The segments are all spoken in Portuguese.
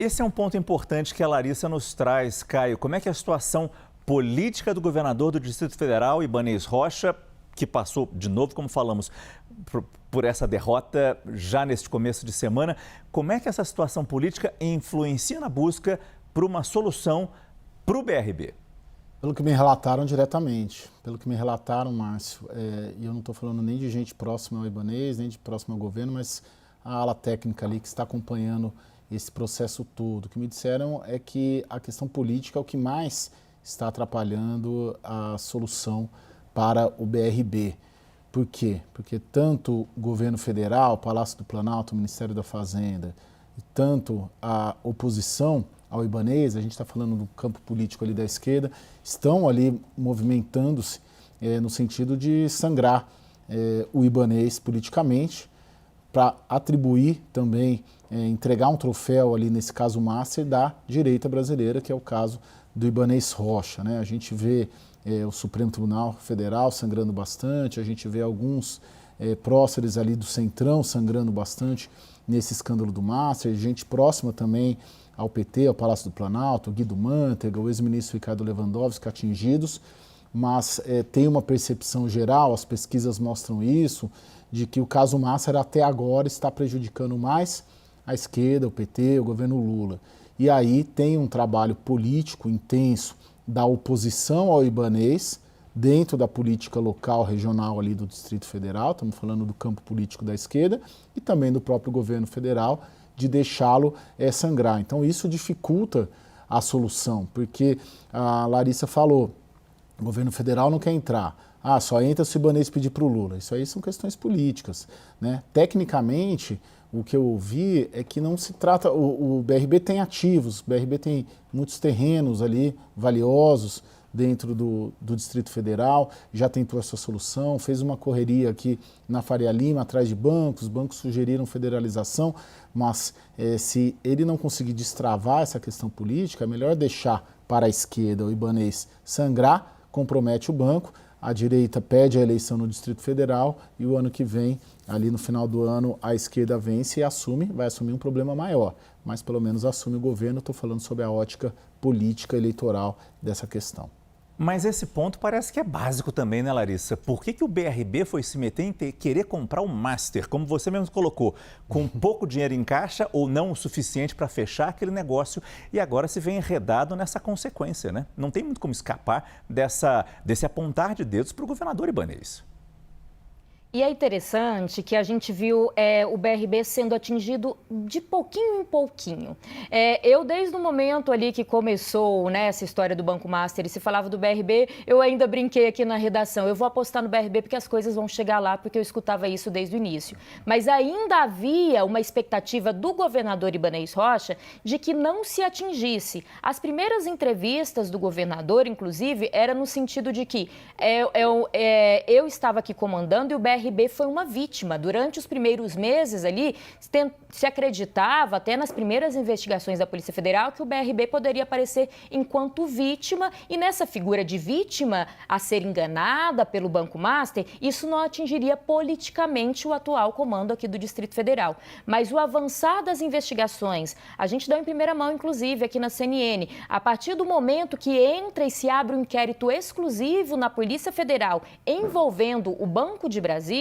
Esse é um ponto importante que a Larissa nos traz, Caio. Como é que a situação política do governador do Distrito Federal, Ibanez Rocha, que passou, de novo, como falamos, por essa derrota já neste começo de semana, como é que essa situação política influencia na busca por uma solução para o BRB? Pelo que me relataram diretamente, Márcio, e eu não estou falando nem de gente próxima ao Ibanez, nem de próxima ao governo, mas a ala técnica ali que está acompanhando esse processo todo. O que me disseram é que a questão política é o que mais está atrapalhando a solução para o BRB. Por quê? Porque tanto o governo federal, o Palácio do Planalto, o Ministério da Fazenda, e tanto a oposição ao Ibanez, a gente está falando do campo político ali da esquerda, estão ali movimentando-se no sentido de sangrar o Ibanez politicamente, para atribuir também, entregar um troféu ali, nesse caso o Master, da direita brasileira, que é o caso do Ibanez Rocha, né? A gente vê o Supremo Tribunal Federal sangrando bastante, a gente vê alguns próceres ali do Centrão sangrando bastante nesse escândalo do Master, gente próxima também ao PT, ao Palácio do Planalto, Guido Mantega, o ex-ministro Ricardo Lewandowski, atingidos, mas tem uma percepção geral, as pesquisas mostram isso, de que o caso Master até agora está prejudicando mais a esquerda, o PT, o governo Lula. E aí tem um trabalho político intenso da oposição ao Ibanez, dentro da política local, regional ali do Distrito Federal, estamos falando do campo político da esquerda, e também do próprio governo federal, de deixá-lo sangrar. Então isso dificulta a solução, porque a Larissa falou, o governo federal não quer entrar. Só entra se o Ibanez pedir para o Lula. Isso aí são questões políticas, né? Tecnicamente, o que eu ouvi é que não se trata... O BRB tem ativos, o BRB tem muitos terrenos ali valiosos dentro do Distrito Federal, já tentou essa solução, fez uma correria aqui na Faria Lima, atrás de bancos, os bancos sugeriram federalização, mas se ele não conseguir destravar essa questão política, é melhor deixar para a esquerda o Ibanez sangrar, compromete o banco, a direita pede a eleição no Distrito Federal e o ano que vem, ali no final do ano, a esquerda vence e vai assumir um problema maior. Mas pelo menos assume o governo, estou falando sobre a ótica política eleitoral dessa questão. Mas esse ponto parece que é básico também, né, Larissa? Por que o BRB foi se meter em querer comprar um Master, como você mesmo colocou, com pouco dinheiro em caixa ou não o suficiente para fechar aquele negócio e agora se vê enredado nessa consequência, né? Não tem muito como escapar desse apontar de dedos para o governador Ibanez. E é interessante que a gente viu o BRB sendo atingido de pouquinho em pouquinho. Eu, desde o momento ali que começou, né, essa história do Banco Master e se falava do BRB, eu ainda brinquei aqui na redação. Eu vou apostar no BRB porque as coisas vão chegar lá, porque eu escutava isso desde o início. Mas ainda havia uma expectativa do governador Ibanez Rocha de que não se atingisse. As primeiras entrevistas do governador, inclusive, era no sentido de que eu estava aqui comandando e o BRB foi uma vítima. Durante os primeiros meses ali, se acreditava, até nas primeiras investigações da Polícia Federal, que o BRB poderia aparecer enquanto vítima e nessa figura de vítima a ser enganada pelo Banco Master, isso não atingiria politicamente o atual comando aqui do Distrito Federal. Mas o avançar das investigações, a gente deu em primeira mão, inclusive, aqui na CNN, a partir do momento que entra e se abre um inquérito exclusivo na Polícia Federal envolvendo o Banco de Brasília,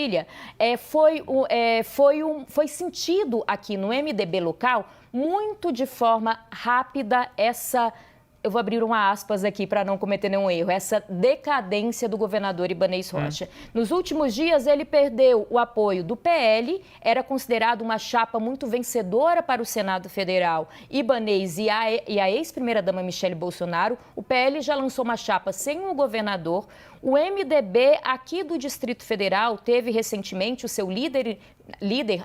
foi sentido aqui no MDB local muito de forma rápida eu vou abrir uma aspas aqui para não cometer nenhum erro, essa decadência do governador Ibanez Rocha. Nos últimos dias, ele perdeu o apoio do PL, era considerado uma chapa muito vencedora para o Senado Federal, Ibanez e a ex-primeira-dama Michele Bolsonaro. O PL já lançou uma chapa sem o governador. O MDB aqui do Distrito Federal teve recentemente o seu líder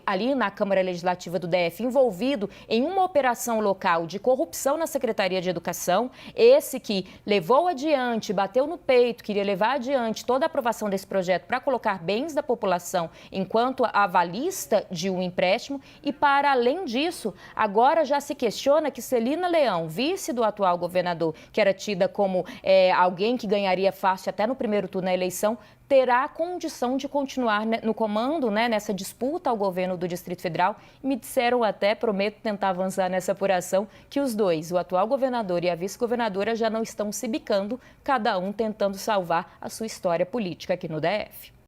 ali na Câmara Legislativa do DF envolvido em uma operação local de corrupção na Secretaria de Educação. Esse que levou adiante, bateu no peito, queria levar adiante toda a aprovação desse projeto para colocar bens da população enquanto avalista de um empréstimo. E, para além disso, agora já se questiona que Celina Leão, vice do atual governador, que era tida como alguém que ganharia fácil até no primeiro turno na eleição, terá condição de continuar no comando, né, nessa disputa ao governo do Distrito Federal. E me disseram até, prometo tentar avançar nessa apuração, que os dois, o atual governador e a vice-governadora, já não estão se bicando, cada um tentando salvar a sua história política aqui no DF.